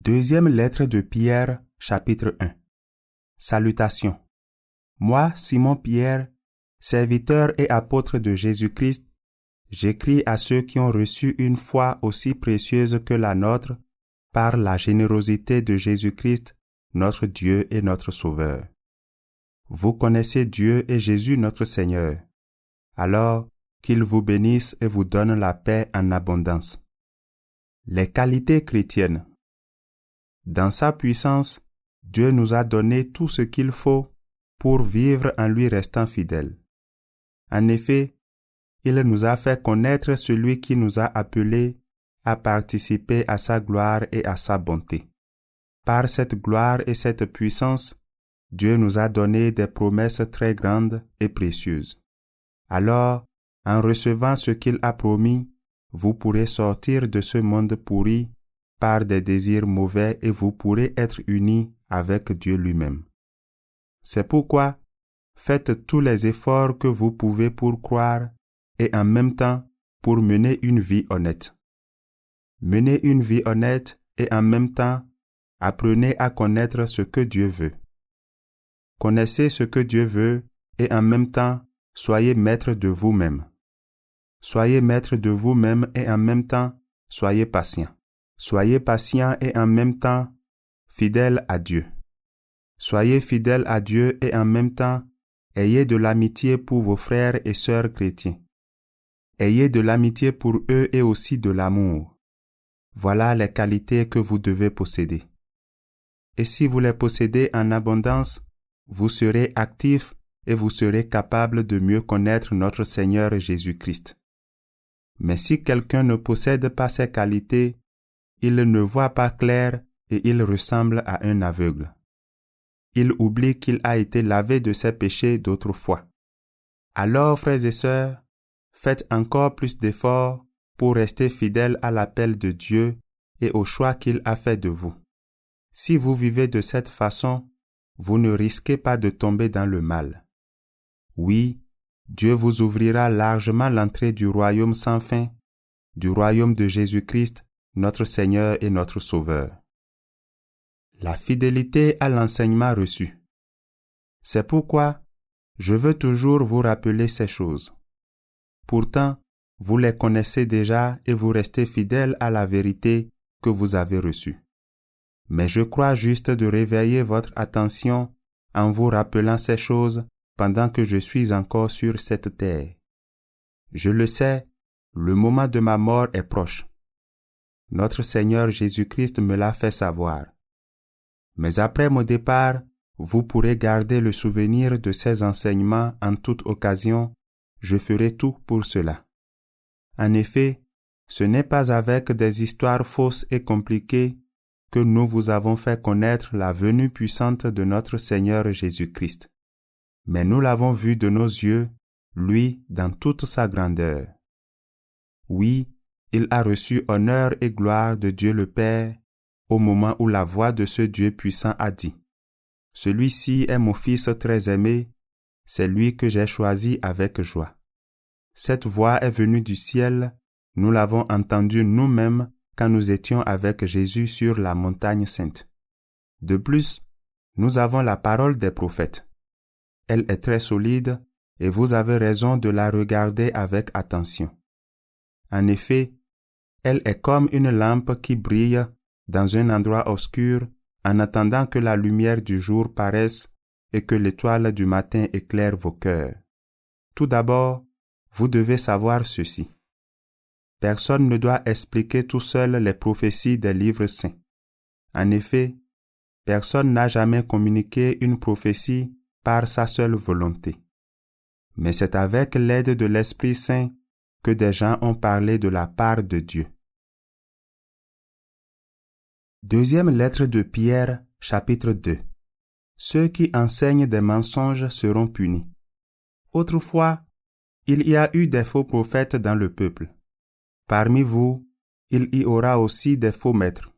Deuxième lettre de Pierre, chapitre 1. Salutations. Moi, Simon Pierre, serviteur et apôtre de Jésus-Christ, j'écris à ceux qui ont reçu une foi aussi précieuse que la nôtre par la générosité de Jésus-Christ, notre Dieu et notre Sauveur. Vous connaissez Dieu et Jésus notre Seigneur. Alors, qu'il vous bénisse et vous donne la paix en abondance. Les qualités chrétiennes. Dans sa puissance, Dieu nous a donné tout ce qu'il faut pour vivre en lui restant fidèles. En effet, il nous a fait connaître celui qui nous a appelés à participer à sa gloire et à sa bonté. Par cette gloire et cette puissance, Dieu nous a donné des promesses très grandes et précieuses. Alors, en recevant ce qu'il a promis, vous pourrez sortir de ce monde pourri par des désirs mauvais et vous pourrez être unis avec Dieu lui-même. C'est pourquoi, faites tous les efforts que vous pouvez pour croire et en même temps pour mener une vie honnête. Menez une vie honnête et en même temps, apprenez à connaître ce que Dieu veut. Connaissez ce que Dieu veut et en même temps, soyez maître de vous-même. Soyez maître de vous-même et en même temps, soyez patient. Soyez patient et en même temps, fidèle à Dieu. Soyez fidèle à Dieu et en même temps, ayez de l'amitié pour vos frères et sœurs chrétiens. Ayez de l'amitié pour eux et aussi de l'amour. Voilà les qualités que vous devez posséder. Et si vous les possédez en abondance, vous serez actifs et vous serez capables de mieux connaître notre Seigneur Jésus-Christ. Mais si quelqu'un ne possède pas ces qualités, il ne voit pas clair et il ressemble à un aveugle. Il oublie qu'il a été lavé de ses péchés d'autrefois. Alors, frères et sœurs, faites encore plus d'efforts pour rester fidèles à l'appel de Dieu et au choix qu'il a fait de vous. Si vous vivez de cette façon, vous ne risquez pas de tomber dans le mal. Oui, Dieu vous ouvrira largement l'entrée du royaume sans fin, du royaume de Jésus-Christ, notre Seigneur et notre Sauveur. La fidélité à l'enseignement reçu. C'est pourquoi je veux toujours vous rappeler ces choses. Pourtant, vous les connaissez déjà et vous restez fidèles à la vérité que vous avez reçue. Mais je crois juste de réveiller votre attention en vous rappelant ces choses pendant que je suis encore sur cette terre. Je le sais, le moment de ma mort est proche. Notre Seigneur Jésus-Christ me l'a fait savoir. Mais après mon départ, vous pourrez garder le souvenir de ces enseignements en toute occasion. Je ferai tout pour cela. En effet, ce n'est pas avec des histoires fausses et compliquées que nous vous avons fait connaître la venue puissante de notre Seigneur Jésus-Christ. Mais nous l'avons vu de nos yeux, lui, dans toute sa grandeur. Oui, il a reçu honneur et gloire de Dieu le Père au moment où la voix de ce Dieu puissant a dit « Celui-ci est mon Fils très aimé, c'est lui que j'ai choisi avec joie. » Cette voix est venue du ciel, nous l'avons entendue nous-mêmes quand nous étions avec Jésus sur la montagne sainte. De plus, nous avons la parole des prophètes. Elle est très solide et vous avez raison de la regarder avec attention. En effet, elle est comme une lampe qui brille dans un endroit obscur en attendant que la lumière du jour paraisse et que l'étoile du matin éclaire vos cœurs. Tout d'abord, vous devez savoir ceci. Personne ne doit expliquer tout seul les prophéties des livres saints. En effet, personne n'a jamais communiqué une prophétie par sa seule volonté. Mais c'est avec l'aide de l'Esprit Saint que des gens ont parlé de la part de Dieu. Deuxième lettre de Pierre, chapitre 2. Ceux qui enseignent des mensonges seront punis. Autrefois, il y a eu des faux prophètes dans le peuple. Parmi vous, il y aura aussi des faux maîtres.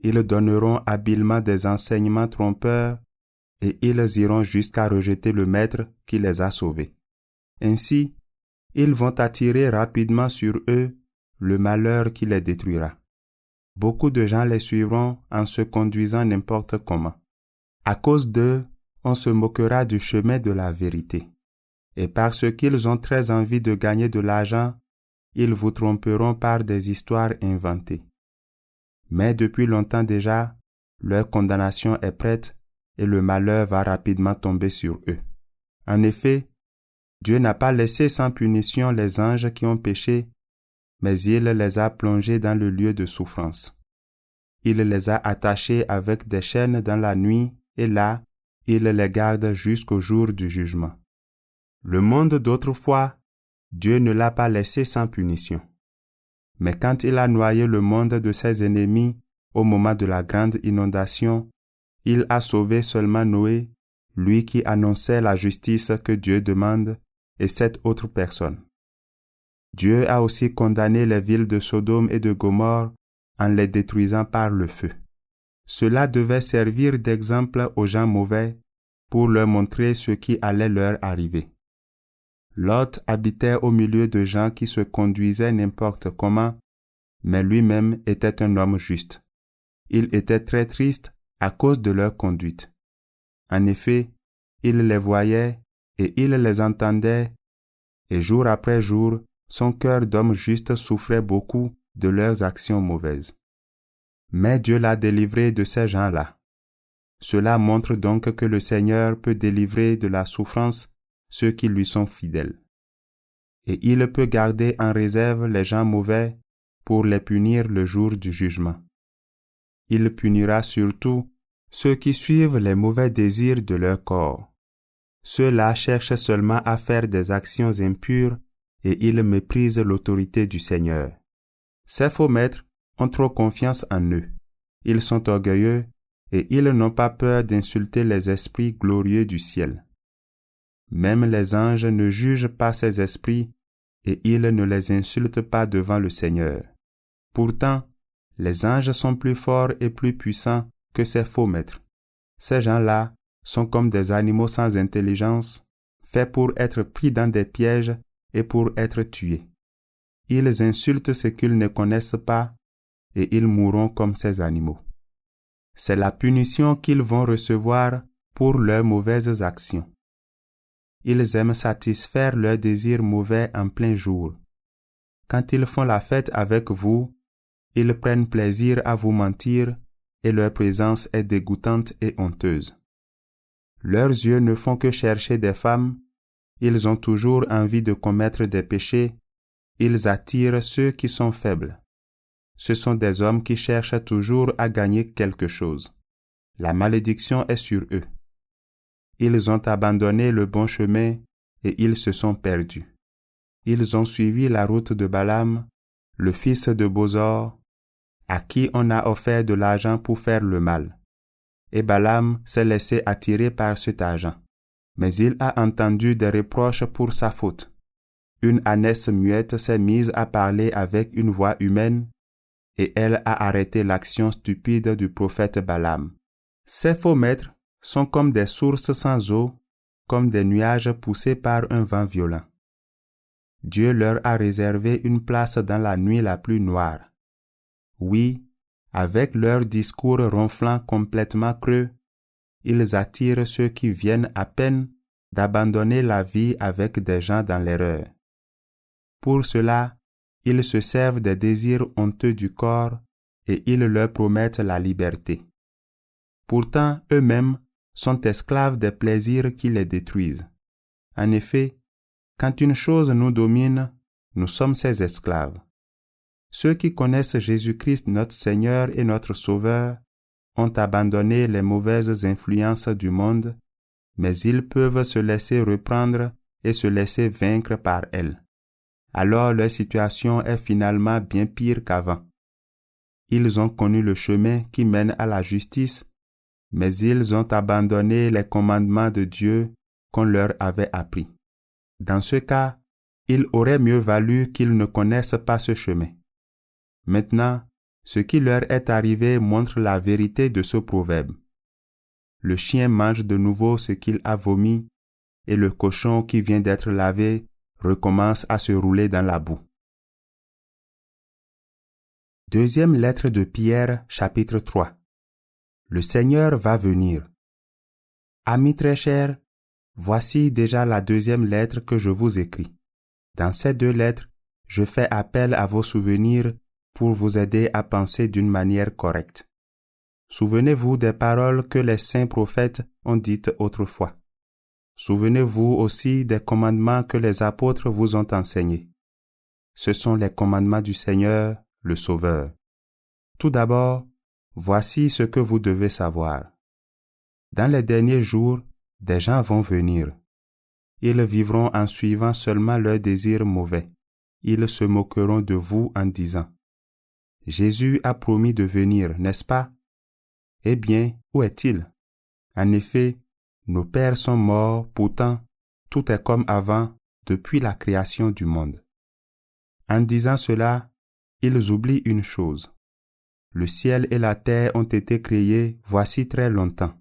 Ils donneront habilement des enseignements trompeurs et ils iront jusqu'à rejeter le maître qui les a sauvés. Ainsi, ils vont attirer rapidement sur eux le malheur qui les détruira. beaucoup de gens les suivront en se conduisant n'importe comment. À cause d'eux, on se moquera du chemin de la vérité. Et parce qu'ils ont très envie de gagner de l'argent, ils vous tromperont par des histoires inventées. Mais depuis longtemps déjà, leur condamnation est prête et le malheur va rapidement tomber sur eux. En effet, Dieu n'a pas laissé sans punition les anges qui ont péché, mais il les a plongés dans le lieu de souffrance. Il les a attachés avec des chaînes dans la nuit et là, il les garde jusqu'au jour du jugement. Le monde d'autrefois, Dieu ne l'a pas laissé sans punition. Mais quand il a noyé le monde de ses ennemis au moment de la grande inondation, il a sauvé seulement Noé, lui qui annonçait la justice que Dieu demande, et 7 autres personnes. Dieu a aussi condamné les villes de Sodome et de Gomorrhe en les détruisant par le feu. Cela devait servir d'exemple aux gens mauvais pour leur montrer ce qui allait leur arriver. Lot habitait au milieu de gens qui se conduisaient n'importe comment, mais lui-même était un homme juste. Il était très triste à cause de leur conduite. En effet, il les voyait et il les entendait, et jour après jour, son cœur d'homme juste souffrait beaucoup de leurs actions mauvaises. Mais Dieu l'a délivré de ces gens-là. Cela montre donc que le Seigneur peut délivrer de la souffrance ceux qui lui sont fidèles. Et il peut garder en réserve les gens mauvais pour les punir le jour du jugement. Il punira surtout ceux qui suivent les mauvais désirs de leur corps. Ceux-là cherchent seulement à faire des actions impures et ils méprisent l'autorité du Seigneur. Ces faux maîtres ont trop confiance en eux. Ils sont orgueilleux et ils n'ont pas peur d'insulter les esprits glorieux du ciel. Même les anges ne jugent pas ces esprits et ils ne les insultent pas devant le Seigneur. Pourtant, les anges sont plus forts et plus puissants que ces faux maîtres. Ces gens-là sont comme des animaux sans intelligence, faits pour être pris dans des pièges et pour être tués. Ils insultent ce qu'ils ne connaissent pas et ils mourront comme ces animaux. C'est la punition qu'ils vont recevoir pour leurs mauvaises actions. Ils aiment satisfaire leurs désirs mauvais en plein jour. Quand ils font la fête avec vous, ils prennent plaisir à vous mentir et leur présence est dégoûtante et honteuse. Leurs yeux ne font que chercher des femmes, ils ont toujours envie de commettre des péchés, ils attirent ceux qui sont faibles. Ce sont des hommes qui cherchent toujours à gagner quelque chose. La malédiction est sur eux. Ils ont abandonné le bon chemin et ils se sont perdus. Ils ont suivi la route de Balaam, le fils de Bosor, à qui on a offert de l'argent pour faire le mal. Et Balaam s'est laissé attirer par cet argent. Mais il a entendu des reproches pour sa faute. Une ânesse muette s'est mise à parler avec une voix humaine et elle a arrêté l'action stupide du prophète Balaam. Ces faux maîtres sont comme des sources sans eau, comme des nuages poussés par un vent violent. Dieu leur a réservé une place dans la nuit la plus noire. Oui, avec leurs discours ronflants complètement creux, ils attirent ceux qui viennent à peine d'abandonner la vie avec des gens dans l'erreur. Pour cela, ils se servent des désirs honteux du corps et ils leur promettent la liberté. Pourtant, eux-mêmes sont esclaves des plaisirs qui les détruisent. En effet, quand une chose nous domine, nous sommes ses esclaves. Ceux qui connaissent Jésus-Christ notre Seigneur et notre Sauveur ont abandonné les mauvaises influences du monde, mais ils peuvent se laisser reprendre et se laisser vaincre par elles. Alors leur situation est finalement bien pire qu'avant. Ils ont connu le chemin qui mène à la justice, mais ils ont abandonné les commandements de Dieu qu'on leur avait appris. Dans ce cas, il aurait mieux valu qu'ils ne connaissent pas ce chemin. Maintenant, ce qui leur est arrivé montre la vérité de ce proverbe. Le chien mange de nouveau ce qu'il a vomi, et le cochon qui vient d'être lavé recommence à se rouler dans la boue. Deuxième lettre de Pierre, chapitre 3. Le Seigneur va venir. Amis très chers, voici déjà la deuxième lettre que je vous écris. Dans ces deux lettres, je fais appel à vos souvenirs pour vous aider à penser d'une manière correcte. Souvenez-vous des paroles que les saints prophètes ont dites autrefois. Souvenez-vous aussi des commandements que les apôtres vous ont enseignés. Ce sont les commandements du Seigneur, le Sauveur. Tout d'abord, voici ce que vous devez savoir. Dans les derniers jours, des gens vont venir. Ils vivront en suivant seulement leurs désirs mauvais. Ils se moqueront de vous en disant « Jésus a promis de venir, n'est-ce pas? Eh bien, où est-il? En effet, nos pères sont morts, pourtant, tout est comme avant depuis la création du monde. » En disant cela, ils oublient une chose. Le ciel et la terre ont été créés voici très longtemps.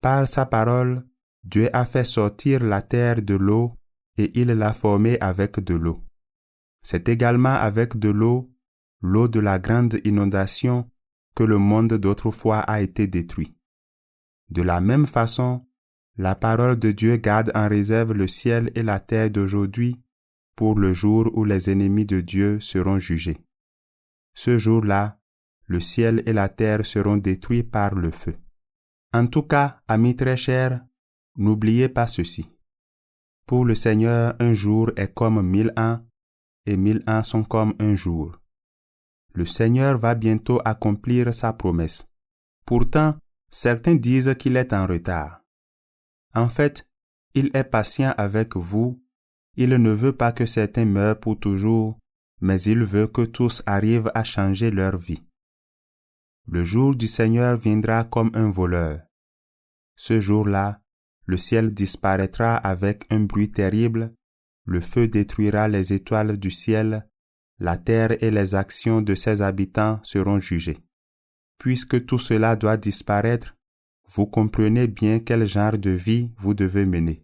Par sa parole, Dieu a fait sortir la terre de l'eau et il l'a formée avec de l'eau. C'est également avec de l'eau de la grande inondation, que le monde d'autrefois a été détruit. De la même façon, la parole de Dieu garde en réserve le ciel et la terre d'aujourd'hui pour le jour où les ennemis de Dieu seront jugés. Ce jour-là, le ciel et la terre seront détruits par le feu. En tout cas, amis très chers, n'oubliez pas ceci. Pour le Seigneur, un jour est comme 1000 ans, et 1000 ans sont comme un jour. Le Seigneur va bientôt accomplir sa promesse. Pourtant, certains disent qu'il est en retard. En fait, il est patient avec vous. Il ne veut pas que certains meurent pour toujours, mais il veut que tous arrivent à changer leur vie. Le jour du Seigneur viendra comme un voleur. Ce jour-là, le ciel disparaîtra avec un bruit terrible, le feu détruira les étoiles du ciel, la terre et les actions de ses habitants seront jugées. Puisque tout cela doit disparaître, vous comprenez bien quel genre de vie vous devez mener.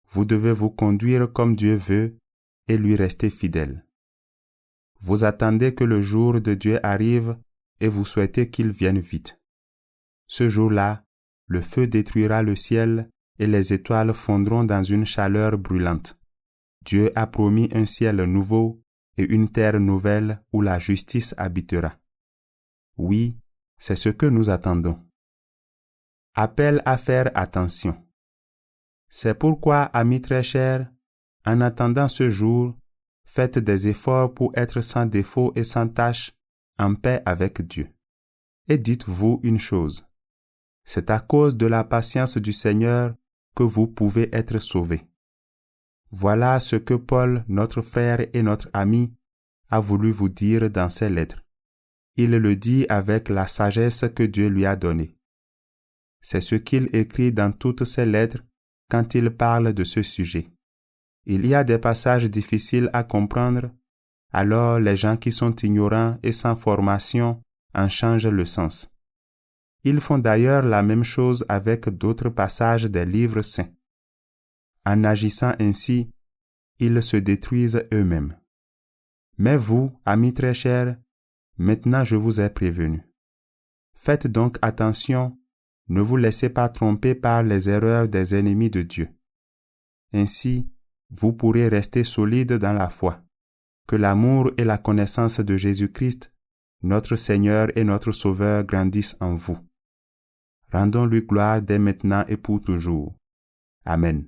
Vous devez vous conduire comme Dieu veut et lui rester fidèle. Vous attendez que le jour de Dieu arrive et vous souhaitez qu'il vienne vite. Ce jour-là, le feu détruira le ciel et les étoiles fondront dans une chaleur brûlante. Dieu a promis un ciel nouveau et une terre nouvelle où la justice habitera. Oui, c'est ce que nous attendons. Appel à faire attention. C'est pourquoi, amis très chers, en attendant ce jour, faites des efforts pour être sans défaut et sans tache, en paix avec Dieu. Et dites-vous une chose. C'est à cause de la patience du Seigneur que vous pouvez être sauvés. Voilà ce que Paul, notre frère et notre ami, a voulu vous dire dans ses lettres. Il le dit avec la sagesse que Dieu lui a donnée. C'est ce qu'il écrit dans toutes ses lettres quand il parle de ce sujet. Il y a des passages difficiles à comprendre, alors les gens qui sont ignorants et sans formation en changent le sens. Ils font d'ailleurs la même chose avec d'autres passages des livres saints. En agissant ainsi, ils se détruisent eux-mêmes. Mais vous, amis très chers, maintenant je vous ai prévenu. Faites donc attention, ne vous laissez pas tromper par les erreurs des ennemis de Dieu. Ainsi, vous pourrez rester solide dans la foi. Que l'amour et la connaissance de Jésus-Christ, notre Seigneur et notre Sauveur, grandissent en vous. Rendons-lui gloire dès maintenant et pour toujours. Amen.